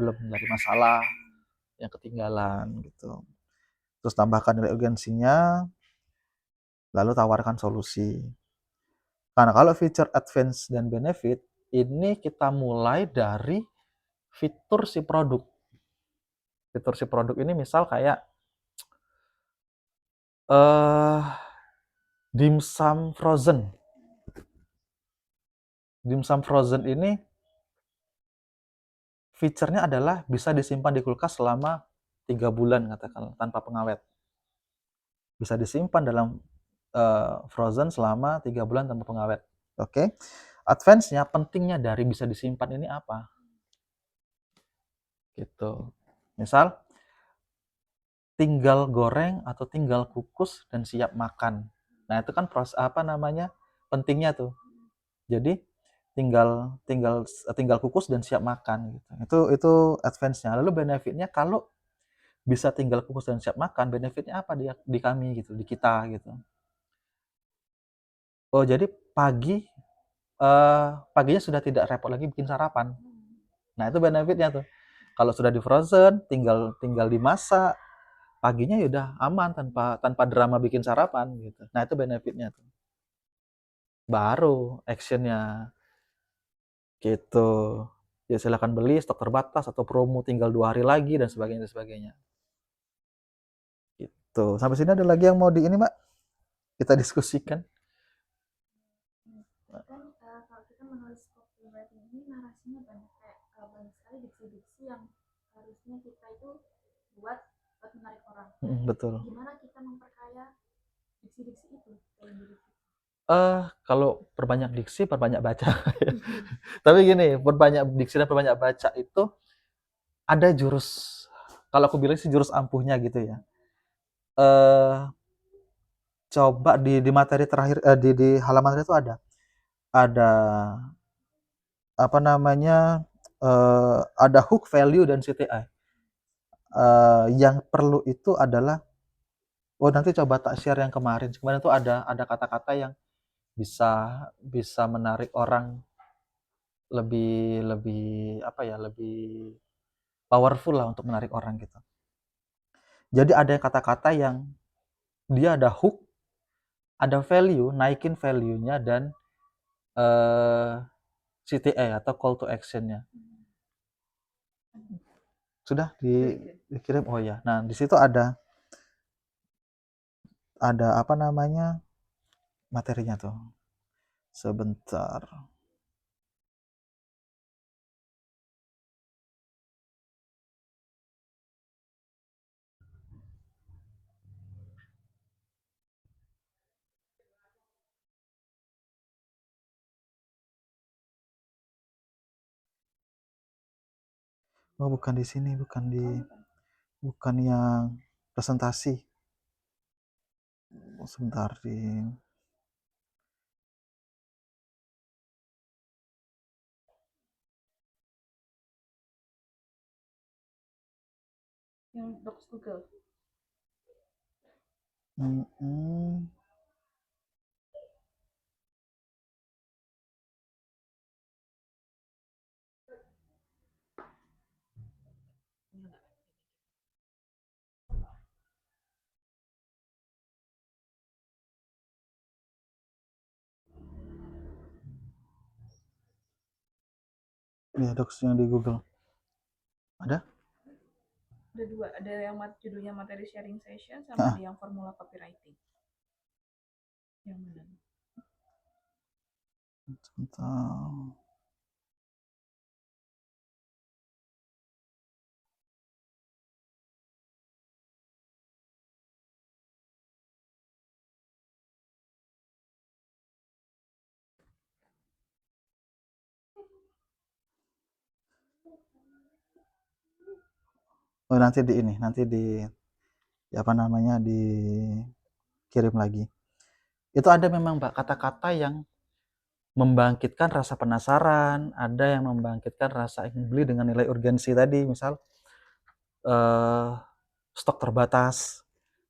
problem, nyari masalah yang ketinggalan gitu. Terus tambahkan nilai urgensinya, lalu tawarkan solusi. Karena kalau feature, advance, dan benefit, ini kita mulai dari fitur si produk. Fitur si produk ini misal kayak dimsum frozen. Dimsum frozen ini fiturnya adalah bisa disimpan di kulkas selama 3 bulan katakanlah tanpa pengawet. Bisa disimpan dalam frozen selama 3 bulan tanpa pengawet. Oke. Advance-nya, pentingnya dari bisa disimpan ini apa? Gitu. Misal tinggal goreng atau tinggal kukus dan siap makan. Nah, itu kan proses pentingnya tuh. Jadi tinggal tinggal tinggal kukus dan siap makan gitu. Itu advance-nya. Lalu benefit-nya kalau bisa tinggal kukus dan siap makan, benefit-nya apa di kami gitu, di kita gitu. Oh, jadi paginya sudah tidak repot lagi bikin sarapan. Nah, itu benefit-nya tuh. Kalau sudah di frozen, tinggal tinggal dimasak, paginya ya udah aman tanpa tanpa drama bikin sarapan gitu. Nah, itu benefit-nya tuh. Baru action-nya gitu. Ya silakan beli, stok terbatas atau promo tinggal 2 hari lagi dan sebagainya dan sebagainya. Gitu. Sampai sini ada lagi yang mau di ini, Mbak? Kita diskusikan. Kan kalau kita menulis copywriting ini narasinya banyak banyak sekali diksi-diksi yang harusnya kita itu buat menarik orang. Betul. Gimana kita memperkaya diksi-diksi itu dalam diri kita? Kalau perbanyak diksi, perbanyak baca. Tapi gini, perbanyak diksi dan perbanyak baca itu ada jurus, kalau aku bilang sih jurus ampuhnya gitu ya. Coba di materi terakhir, di halaman itu ada apa namanya, ada hook, value, dan CTA. Yang perlu itu adalah, nanti coba tak share yang kemarin. Kemarin tuh ada kata-kata yang bisa bisa menarik orang lebih lebih apa ya, lebih powerful lah untuk menarik orang gitu. Jadi ada kata-kata yang dia ada hook, ada value, naikin value-nya, dan CTA atau call to action-nya. Sudah dikirim? Oh ya. Nah, di situ ada apa namanya, materinya tuh. Sebentar. Oh, bukan di sini, bukan yang presentasi. Sebentar Yang Docs Google. Ya, docs yang di Google. Ada? Ada dua, ada yang judulnya materi sharing session sama ada yang formula copywriting. Yang mana? Sebentar. Oh, nanti apa namanya, dikirim lagi. Itu ada memang, Mbak, kata-kata yang membangkitkan rasa penasaran, ada yang membangkitkan rasa ingin beli dengan nilai urgensi tadi, misal stok terbatas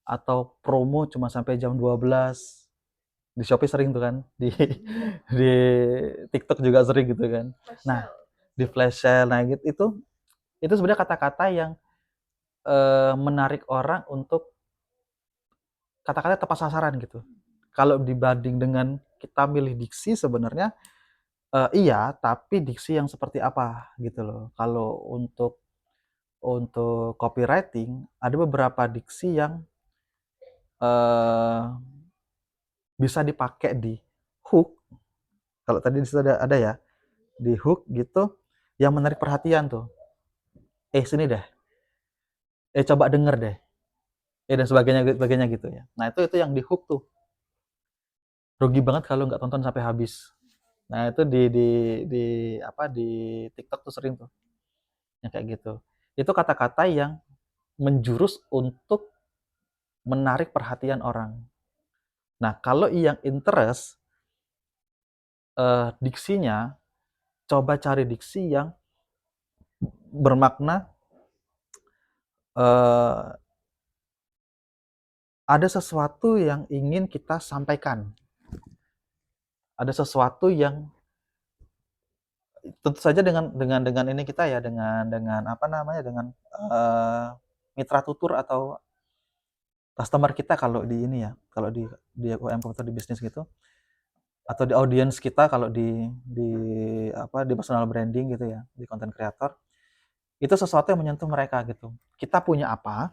atau promo cuma sampai jam 12. Di Shopee sering tuh kan, di TikTok juga sering gitu kan. Nah, di flash sale, nah gitu, itu Itu sebenarnya kata-kata yang menarik orang untuk kata-kata tepat sasaran gitu. Kalau dibanding dengan kita milih diksi sebenarnya iya, tapi diksi yang seperti apa gitu loh. Kalau untuk copywriting ada beberapa diksi yang eh, bisa dipakai di hook. Kalau tadi di situ ada ya di hook gitu yang menarik perhatian tuh. Sini deh. Coba denger deh. Dan sebagainya gitu ya. Nah itu yang di hook tuh. Rugi banget kalau nggak tonton sampai habis. Nah itu di apa di TikTok tuh sering tuh yang kayak gitu. Itu kata-kata yang menjurus untuk menarik perhatian orang. Nah kalau yang interest diksinya, coba cari diksi yang bermakna eh, ada sesuatu yang ingin kita sampaikan, ada sesuatu yang tentu saja dengan ini kita ya dengan apa namanya dengan eh, mitra tutur atau customer kita kalau di ini ya kalau di UMKM atau di bisnis gitu atau di audience kita kalau di apa di personal branding gitu ya di content creator itu sesuatu yang menyentuh mereka gitu kita punya apa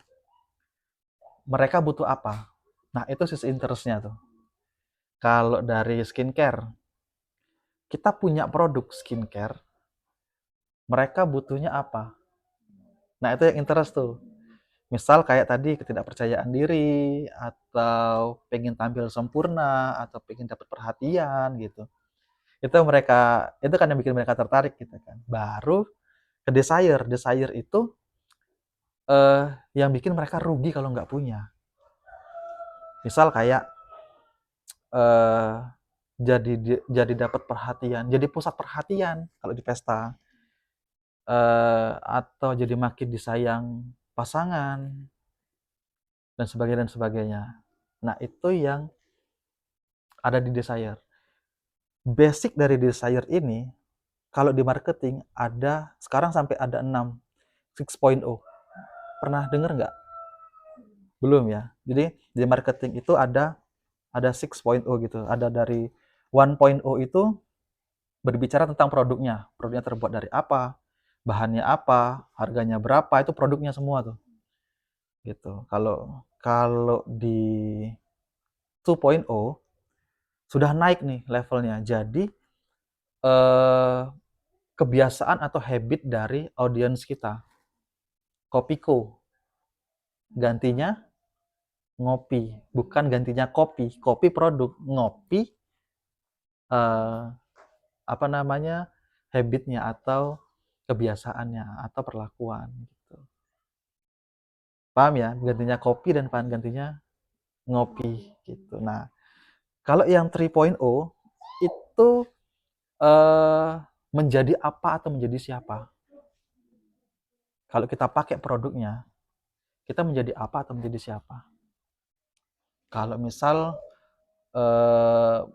mereka butuh apa nah itu sisi interestnya tuh kalau dari skincare kita punya produk skincare mereka butuhnya apa nah itu yang interest tuh misal kayak tadi ketidakpercayaan diri atau pengen tampil sempurna atau pengen dapat perhatian gitu itu kan yang bikin mereka tertarik gitu kan baru ke desire itu yang bikin mereka rugi kalau nggak punya misal kayak eh, jadi dapat perhatian jadi pusat perhatian kalau di pesta atau jadi makin disayang pasangan dan sebagainya nah itu yang ada di desire basic dari desire ini kalau di marketing ada sekarang sampai ada 6 6.0 pernah dengar nggak belum ya jadi di marketing itu ada 6.0 gitu ada dari 1.0 itu berbicara tentang produknya terbuat dari apa bahannya apa harganya berapa itu produknya semua tuh gitu kalau kalau di 2.0 sudah naik nih levelnya jadi eh, kebiasaan atau habit dari audiens kita Kopiko gantinya ngopi bukan gantinya kopi kopi produk ngopi eh, apa namanya habitnya atau kebiasaannya atau perlakuan gitu paham ya gantinya kopi dan paham gantinya ngopi gitu nah kalau yang 3.0 itu eh, menjadi apa atau menjadi siapa kalau kita pakai produknya kita menjadi apa atau menjadi siapa kalau misal eh,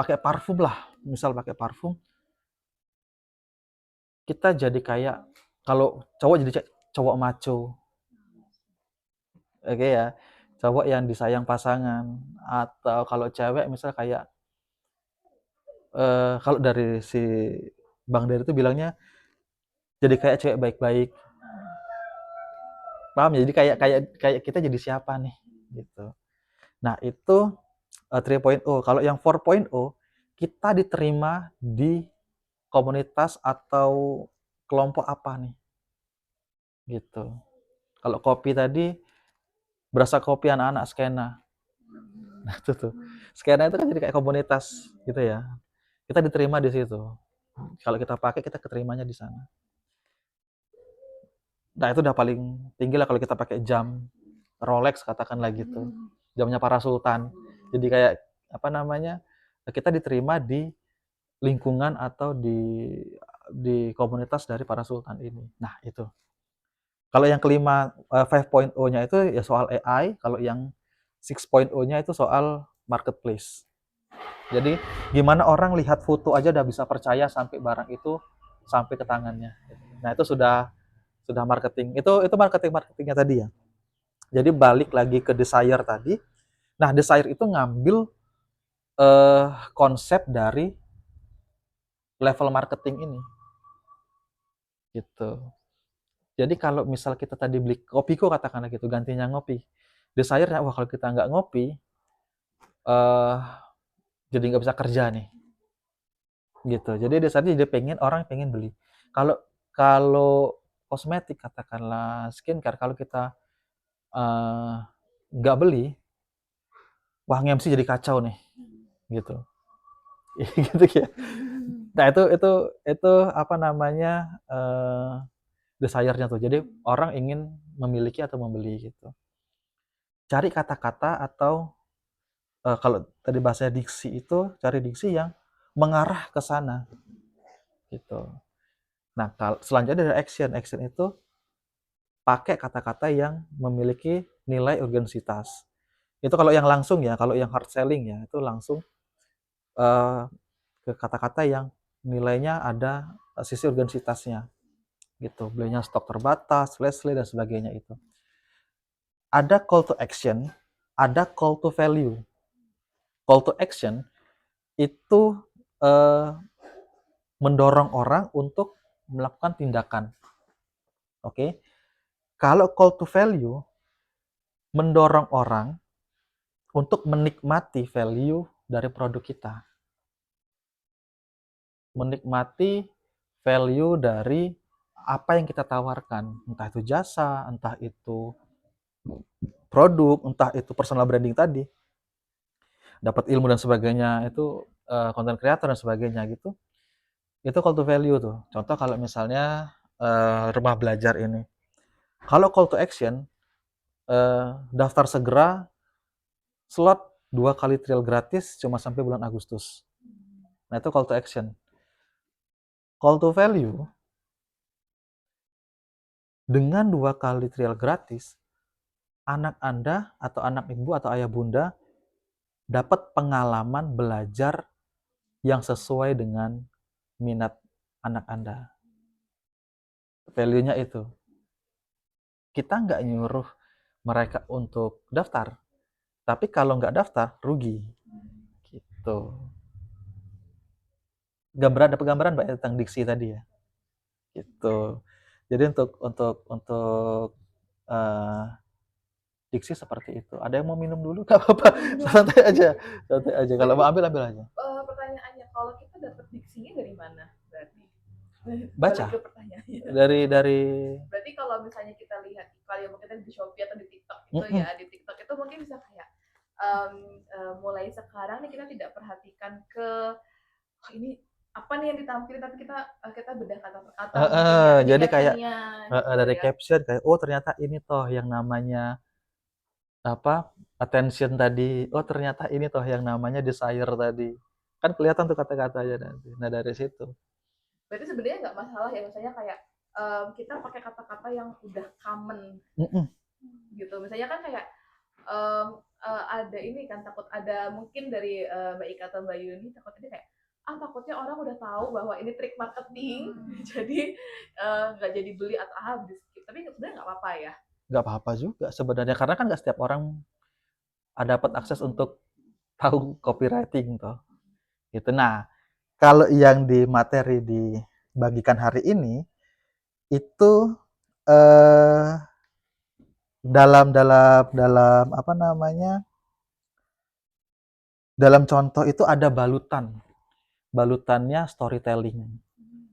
pakai parfum lah misal pakai parfum kita jadi kayak kalau cowok jadi cowok maco oke ya cowok yang disayang pasangan atau kalau cewek misal kayak kalau dari si Bang Dery itu bilangnya jadi kayak cewek baik-baik paham ya jadi kayak kita jadi siapa nih gitu nah itu 3.0 kalau yang 4.0 kita diterima di komunitas atau kelompok apa nih gitu kalau kopi tadi berasa kopi anak-anak skena nah itu tuh skena itu kan jadi kayak komunitas gitu ya kita diterima di situ kalau kita pakai kita keterimanya di sana nah itu udah paling tinggi lah kalau kita pakai jam Rolex katakanlah gitu jamnya para sultan jadi kayak apa namanya kita diterima di lingkungan atau di komunitas dari para sultan ini nah itu kalau yang kelima 5.0-nya itu ya soal AI kalau yang 6.0-nya itu soal marketplace jadi gimana orang lihat foto aja udah bisa percaya sampai barang itu sampai ke tangannya Nah, itu sudah marketing. Itu marketingnya tadi ya. Jadi balik lagi ke desire tadi. Nah, desire itu ngambil konsep dari level marketing ini gitu. Jadi kalau misal kita tadi beli kopi kok katakanlah gitu, gantinya ngopi. Desire-nya, wah kalau kita nggak ngopi, eh jadi nggak bisa kerja nih, gitu. Jadi desire jadi orang pengen beli. Kalau kalau kosmetik katakanlah skincare, kalau kita eh, nggak beli, wah MC jadi kacau nih, gitu. Gitu ya. Nah itu apa namanya desire-nya tuh. Jadi orang ingin memiliki atau membeli gitu. Cari kata-kata atau kalau tadi bahasa diksi itu cari diksi yang mengarah ke sana gitu. Nah, selanjutnya dari action. Action itu pakai kata-kata yang memiliki nilai urgensitas. Itu kalau yang langsung ya, kalau yang hard selling ya, itu langsung eh, ke kata-kata yang nilainya ada sisi urgensitasnya gitu. Belinya stok terbatas, flash sale dan sebagainya itu. Ada call to action, ada call to value. Call to action itu eh, mendorong orang untuk melakukan tindakan. Oke. Kalau call to value mendorong orang untuk menikmati value dari produk kita. Menikmati value dari apa yang kita tawarkan, entah itu jasa, entah itu produk, entah itu personal branding tadi, dapat ilmu dan sebagainya, itu content creator dan sebagainya gitu. Itu call to value tuh. Contoh kalau misalnya rumah belajar ini. Kalau call to action, daftar segera, slot 2 kali trial gratis cuma sampai bulan Agustus. Nah, itu call to action. Call to value, dengan 2 kali trial gratis, anak Anda atau anak ibu atau ayah bunda dapat pengalaman belajar yang sesuai dengan minat anak Anda. Value-nya itu. Kita nggak nyuruh mereka untuk daftar, tapi kalau nggak daftar, rugi. Gitu. Dapat gambaran Mbak tentang diksi tadi ya? Gitu. Jadi untuk uh, diksi seperti itu. Ada yang mau minum dulu? Gak apa-apa. Santai aja. Santai aja. Kalau mau ambil aja. Pertanyaannya, kalau kita dapat diksinya dari mana berarti? Baca. Balik ke pertanyaannya. Dari Berarti kalau misalnya kita lihat kalau kita di Shopee atau di TikTok itu ya, di TikTok itu mungkin bisa kayak mulai sekarang nih kita tidak perhatikan ke ini apa nih yang ditampilkan, tapi kita bedah kata per kata mungkin ya, di jadi kayak captionnya gitu dari ya. caption kayak oh ternyata ini toh yang namanya apa attention tadi. Oh ternyata ini toh yang namanya desire tadi. Kan kelihatan tuh kata-katanya nanti. Nah dari situ. Berarti sebenarnya nggak masalah ya, misalnya kayak kita pakai kata-kata yang udah common gitu. Misalnya kan kayak ada ini kan, takut ada mungkin dari Mbak Ika atau Mbak Yuni takutnya kayak takutnya orang udah tahu bahwa ini trik marketing jadi nggak jadi beli atau habis, tapi sebenarnya nggak apa-apa ya. Nggak apa-apa juga sebenarnya karena kan nggak setiap orang dapat akses untuk tahu copywriting toh. Gitu. Nah, kalau yang di materi dibagikan hari ini itu eh dalam apa namanya? Dalam contoh itu ada balutan. Balutannya storytelling.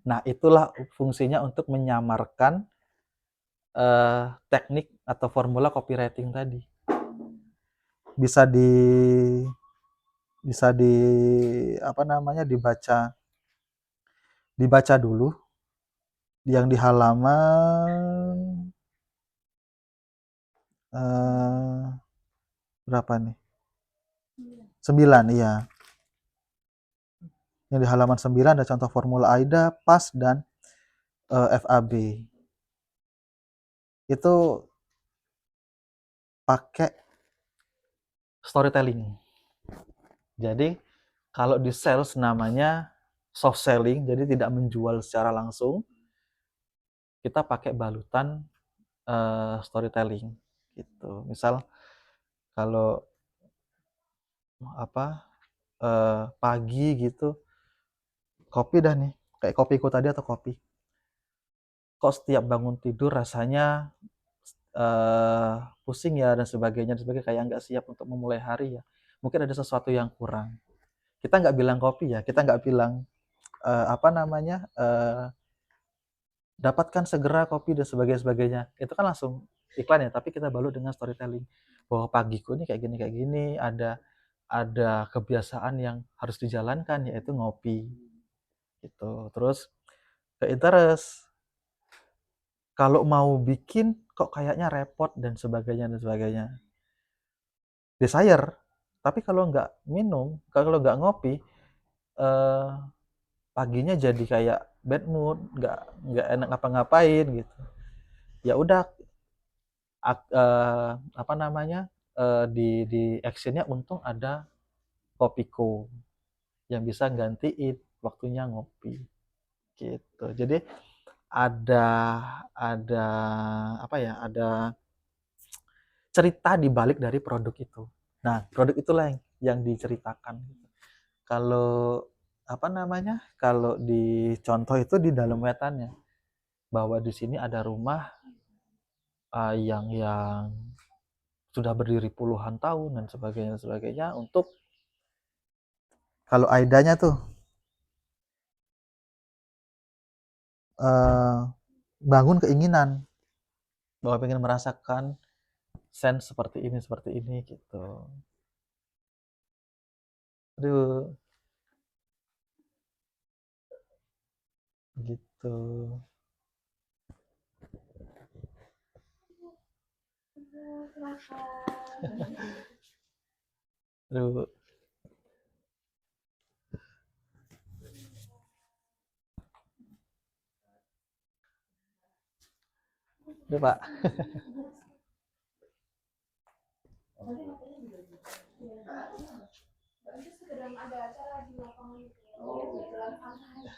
Nah, itulah fungsinya untuk menyamarkan teknik atau formula copywriting tadi. Bisa di apa namanya? Dibaca dulu yang di halaman berapa nih? 9 iya. Yang di halaman 9 ada contoh formula AIDA, PAS dan FAB. Itu pakai storytelling. Jadi kalau di sales namanya soft selling, jadi tidak menjual secara langsung. kita pakai balutan storytelling gitu. Misal kalau pagi gitu, kopi dah nih, kayak kopiku tadi atau kopi. Kok setiap bangun tidur rasanya pusing ya dan sebagainya, kayak nggak siap untuk memulai hari ya. Mungkin ada sesuatu yang kurang. Kita nggak bilang kopi ya, kita nggak bilang dapatkan segera kopi dan sebagainya. Itu kan langsung iklan ya, tapi kita balut dengan storytelling bahwa pagiku ini kayak gini, ada kebiasaan yang harus dijalankan yaitu ngopi gitu. Terus ke interest, kalau mau bikin kok kayaknya repot dan sebagainya. Desire, tapi kalau nggak minum, kalau nggak ngopi, eh, paginya jadi kayak bad mood, nggak enak ngapa-ngapain gitu. Ya udah, apa namanya, di actionnya untung ada Kopiko yang bisa gantiin waktunya ngopi gitu. Jadi ada ada apa ya, ada cerita di balik dari produk itu. Nah, produk itulah yang diceritakan. Kalau apa namanya? Kalau di contoh itu di dalam wetannya bahwa di sini ada rumah yang sudah berdiri puluhan tahun dan sebagainya untuk kalau Aidanya tuh eh, bangun keinginan bahwa pengen merasakan sense seperti ini gitu. Aduh, gitu. Silakan. Aduh, aduh Pak. Sedang ada acara di lapangan itu. Jalan santai.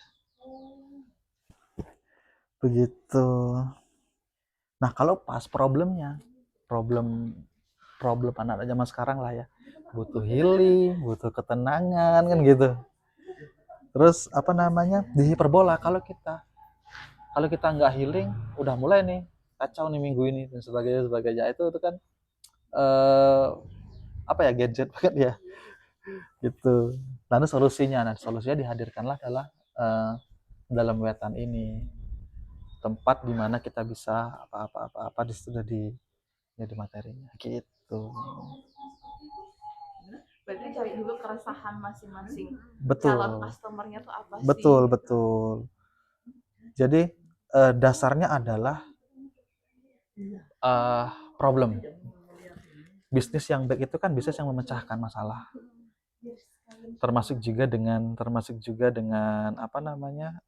Begitu. Nah, kalau pas problemnya, problem problem anak zaman sekarang lah ya. Butuh healing, butuh ketenangan kan gitu. Terus apa namanya? Di hiperbola kalau kita nggak healing, udah mulai nih kacau nih minggu ini dan sebagainya itu kan eh apa ya, gadget banget ya gitu. Lalu solusinya dihadirkanlah adalah dalam wetan ini, tempat di mana kita bisa apa di situ udah jadi materinya gitu. Berarti cari dulu keresahan masing-masing calon Betul, customernya tuh apa betul, sih gitu. betul. Jadi dasarnya adalah eh, problem. Bisnis yang baik itu kan bisnis yang memecahkan masalah. Termasuk juga dengan apa namanya,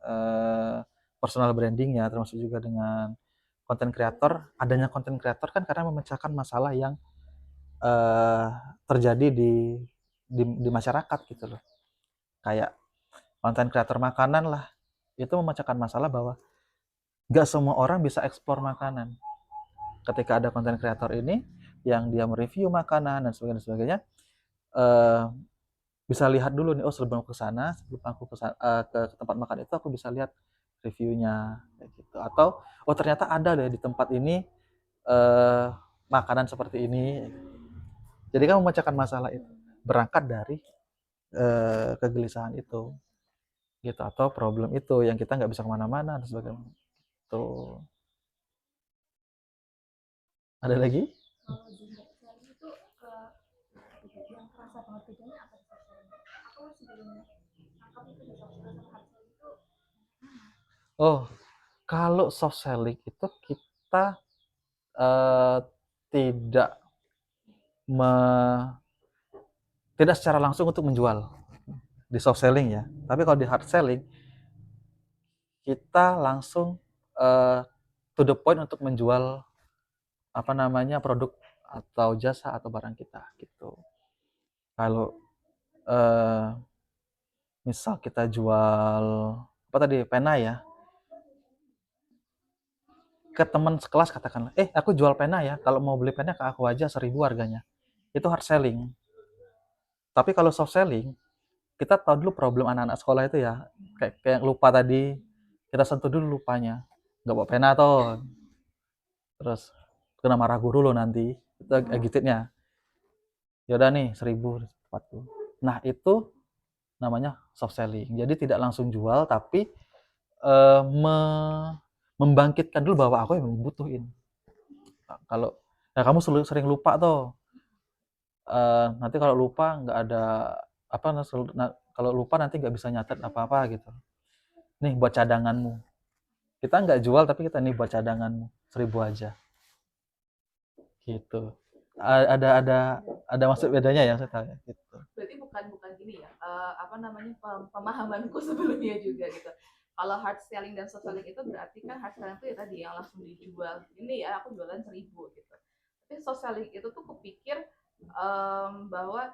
personal branding ya, termasuk juga dengan konten kreator. Adanya konten kreator kan karena memecahkan masalah yang eh, terjadi di masyarakat gitu loh. Kayak konten kreator makanan lah, itu memecahkan masalah bahwa nggak semua orang bisa eksplor makanan. Ketika ada konten kreator ini yang dia mereview makanan dan sebagainya, eh, bisa lihat dulu nih, oh sebelum aku ke tempat makan itu aku bisa lihat reviewnya kayak gitu. Atau oh ternyata ada deh di tempat ini eh, makanan seperti ini. Jadi kan memecahkan masalah itu berangkat dari kegelisahan itu gitu, atau problem itu yang kita nggak bisa kemana-mana dan sebagainya. Tuh, ada lagi? Kalau di sharing itu yang kerasa banget bedanya apa sih sharing? Aku masih belum nangkap itu di soft selling sama hard selling itu. Oh, kalau soft selling itu kita eh, tidak me, tidak secara langsung untuk menjual di soft selling ya. Tapi kalau di hard selling kita langsung eh, to the point untuk menjual apa namanya, produk atau jasa atau barang kita gitu. Kalau eh, misal kita jual apa tadi, pena ya, ke teman sekelas katakanlah, aku jual pena ya, kalau mau beli pena ke aku aja 1.000 harganya. Itu hard selling. Tapi kalau soft selling, kita tahu dulu problem anak-anak sekolah itu ya, kayak lupa tadi, kita sentuh dulu lupanya. Nggak bawa pena toh, terus kena marah guru loh nanti. Itu agititnya. Ya udah nih 1.000 sepatu. Nah itu namanya soft selling. Jadi tidak langsung jual, tapi eh, me- membangkitkan dulu bahwa aku yang membutuhin. Kalau ya kamu sering lupa tuh, nanti kalau lupa nggak ada apa, kalau lupa nanti nggak bisa nyatet apa-apa gitu. Nih buat cadanganmu. Kita nggak jual tapi kita nih buat cadanganmu 1.000 aja gitu. Ada maksud bedanya ya saya tahu ya, gitu. Berarti bukan gini ya, apa namanya, pemahamanku sebelumnya juga gitu. Kalau hard selling dan soft selling itu berarti kan hard selling itu ya tadi yang langsung dijual. Ini ya aku jualan 1.000 gitu. Tapi soft selling itu tuh kepikir bahwa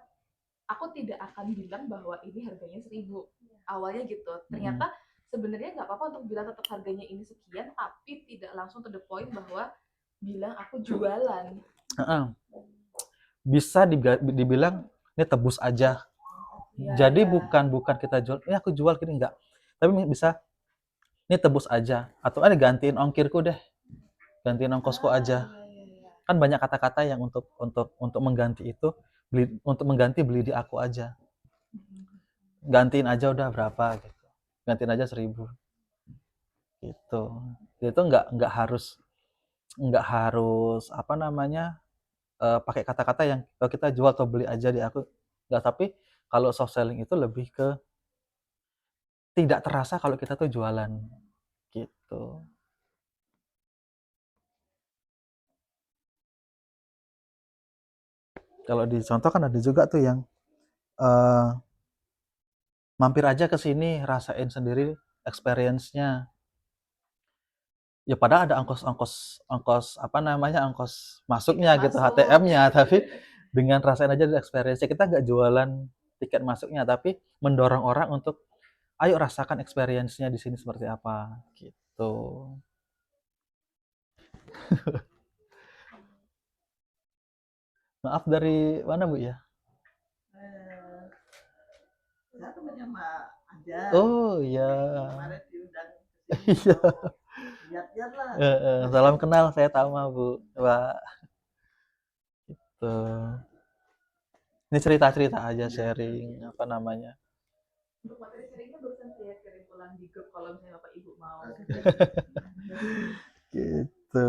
aku tidak akan bilang bahwa ini harganya 1.000. Awalnya gitu. Ternyata sebenarnya nggak apa-apa untuk bilang tetap harganya ini sekian, tapi tidak langsung to the point bahwa bilang aku jualan. Bisa dibilang ini tebus aja. Jadi bukan kita jual, ini aku jual gini enggak. Tapi bisa ini tebus aja atau ada gantiin ongkirku deh. Gantiin ongkosku aja. Kan banyak kata-kata yang untuk mengganti itu, untuk mengganti beli di aku aja. Gantiin aja udah berapa gitu. Gantiin aja 1.000 gitu. Itu nggak harus apa namanya, pakai kata-kata yang kita jual atau beli aja di aku. Nggak, tapi kalau soft selling itu lebih ke tidak terasa kalau kita tuh jualan gitu. Kalau di contoh kan ada juga tuh yang eh, mampir aja ke sini, rasain sendiri experience-nya. Ya padahal ada ongkos apa namanya, ongkos masuknya gitu, HTM-nya, tapi dengan rasain aja experience, kita nggak jualan tiket masuknya, tapi mendorong orang untuk ayo rasakan experience-nya di sini seperti apa gitu. Maaf, dari mana Bu ya? Saya temannya Mak aja. Oh iya. Kemarin diundang Iya. lihat-lihat lah. Salam kenal, saya Tama Bu. Pak. Tuh. Ini cerita-cerita aja, sharing apa namanya. Untuk materi sharingnya barusan saya kirim pulang di grup kalau misalnya Bapak Ibu mau. Gitu.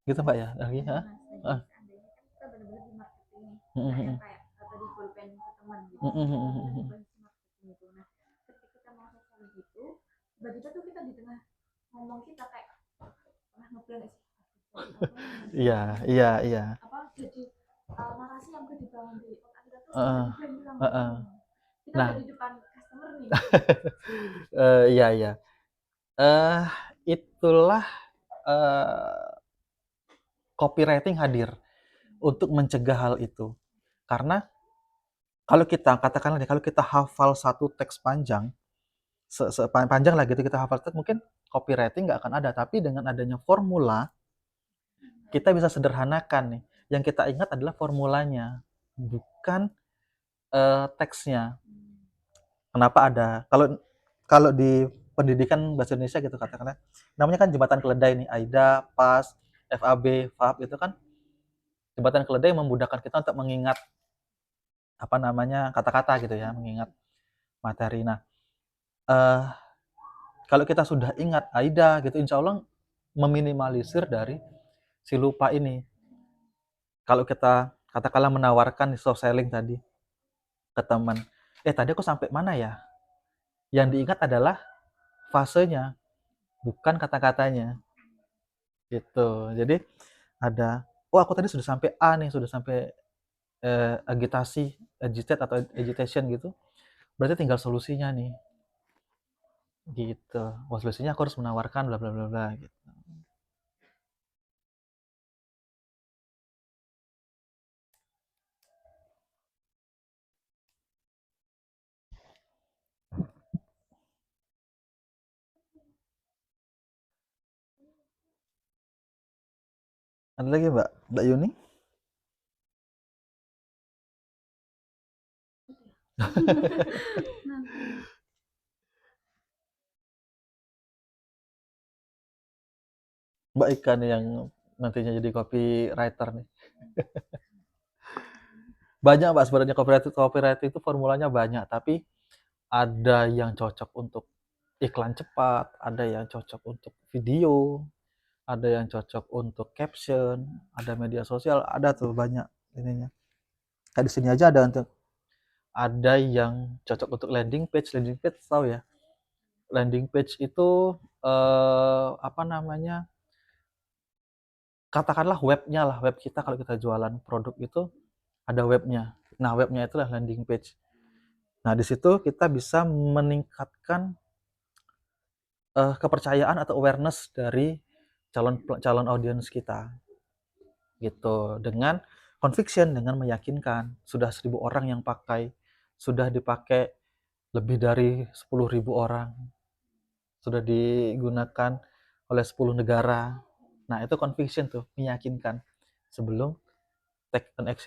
Gitu Mbak ya, lagi ya. Mas, seandainya kan kita benar-benar di marketing nih, nggak yang kayak tadi pulpen ke teman gitu, kita bahas marketing itu. Nah, ketika kita mau sosial gitu, tiba-tiba tuh kita di tengah ngomong kita kayak pernah ngeplan sih, Iya, iya, iya. apa jadi narasi yang udah dibangun di otak kita tuh Heeh, tiba-tiba hilang. heeh. Kita Nah, udah di depan customer nih. iya, iya. Eh, itulah eh, copywriting hadir untuk mencegah hal itu. Karena kalau kita katakanlah nih, kalau kita hafal satu teks panjang, panjang lah gitu kita hafal teks, mungkin copywriting nggak akan ada. Tapi dengan adanya formula, kita bisa sederhanakan nih. Yang kita ingat adalah formulanya, bukan teksnya. Kenapa ada? Kalau kalau di pendidikan bahasa Indonesia gitu katakanlah, namanya kan jembatan keledai nih, AIDA, PAS, FAB, FAB itu kan jembatan keledai yang memudahkan kita untuk mengingat apa namanya kata-kata gitu ya, mengingat materi. Nah, eh, kalau kita sudah ingat AIDA gitu, insya Allah meminimalisir dari si lupa ini. Kalau kita katakanlah menawarkan soft selling tadi ke teman, tadi aku sampai mana ya? Yang diingat adalah fasenya, bukan kata-katanya. Gitu. Jadi ada, oh aku tadi sudah sampai A nih, sudah sampai agitasi, agitate atau agitation gitu. Berarti tinggal solusinya nih. Gitu. Oh, solusinya aku harus menawarkan bla bla bla bla gitu. Ada lagi Mbak Yuni? Mbak Ika nih yang nantinya jadi copywriter nih. Banyak Mbak sebenarnya copywriter itu formulanya banyak, tapi ada yang cocok untuk iklan cepat, ada yang cocok untuk video, ada yang cocok untuk caption, ada media sosial, ada tuh banyak ininya. Kayak di sini aja ada yang cocok untuk landing page tahu ya. Landing page itu apa namanya? Katakanlah webnya lah, web kita kalau kita jualan produk itu ada webnya. Nah, webnya itulah landing page. Nah, di situ kita bisa meningkatkan kepercayaan atau awareness dari calon audiens kita gitu, dengan conviction, dengan meyakinkan. Sudah 1.000 orang yang pakai, sudah dipakai lebih dari 10.000 orang, sudah digunakan oleh 10 negara. Nah, itu conviction tuh, meyakinkan sebelum take an action.